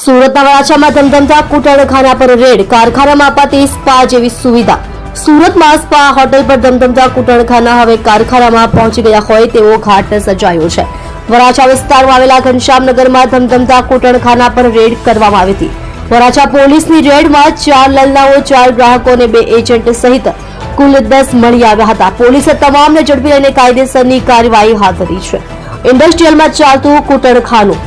સુરતના વરાછામાં ધમધમતા કૂટણખાના પર રેડ, કારખાનામાં અપાતી સ્પા જેવી સુવિધા। સુરતમાં સ્પા હોટેલ પર ધમધમતા કૂટણખાના હવે કારખાનામાં પહોંચી ગયા હોય તેવો ઘાટ સર્જાયો છે। વરાછા વિસ્તારમાં આવેલા ઘનશ્યામનગરમાં ધમધમતા કૂટણખાના પર રેડ કરવામાં આવી હતી। વરાછા પોલીસની રેડમાં 4 લલનાઓ, 4 ગ્રાહકો અને 2 એજન્ટ સહિત કુલ 10 મળી આવ્યા હતા। પોલીસે તમામને ઝડપી લઈને કાયદેસરની કાર્યવાહી હાથ ધરી છે। ઇન્ડસ્ટ્રીયલમાં ચાલતું કૂટણખાનું।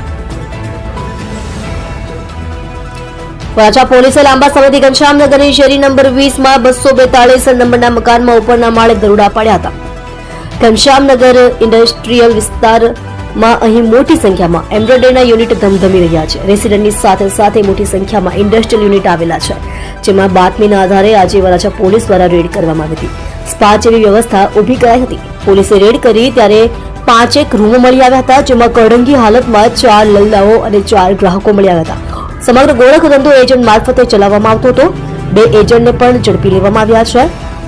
વરાછા પોલીસે લાંબા સમયથી ઘનશ્યામનગરની શેરી નંબર 20 માં 242 નંબરના મકાનમાં ઉપરના માળે દરોડા પાડ્યા હતા। ઘનશ્યામનગર ઇન્ડસ્ટ્રીયલ વિસ્તારમાં અહીં મોટી સંખ્યામાં એમ્બ્રોઇડરીના યુનિટ ધમધમી રહ્યા છે। રેસિડન્ટની સાથે સાથે મોટી સંખ્યામાં ઇન્ડસ્ટ્રીયલ યુનિટ આવેલા છે, જેમાં બાતમીના આધારે આજે વરાછા પોલીસ દ્વારા રેડ કરવામાં આવી હતી। સ્પા જેવી વ્યવસ્થા ઊભી કરાઈ હતી। પોલીસે રેડ કરી ત્યારે 5 રૂમો મળી આવ્યા હતા, જેમાં કડંગી હાલતમાં 4 લલનાઓ અને 4 ગ્રાહકો મળી આવ્યા હતા। સમગ્ર ગોળખ ધંધો એજન્ટ મારફતે ચલાવવામાં આવતો હતો। 2 એજન્ટને પણ ઝડપી લેવામાં આવ્યા છે।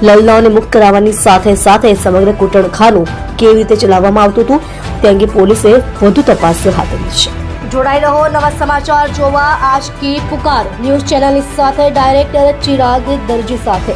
લલનાઓને મુક્ત કરાવવાની સાથે સાથે સમગ્ર કૂટણખાનું કેવી રીતે ચલાવવામાં આવતું હતું તે અંગે પોલીસે વધુ તપાસ હાથ ધરી છે। જોડાઈ રહો નવા સમાચાર જોવા આજ કી પુકાર ન્યૂઝ ચેનલની સાથે ડાયરેક્ટર ચિરાગ દરજી સાથે।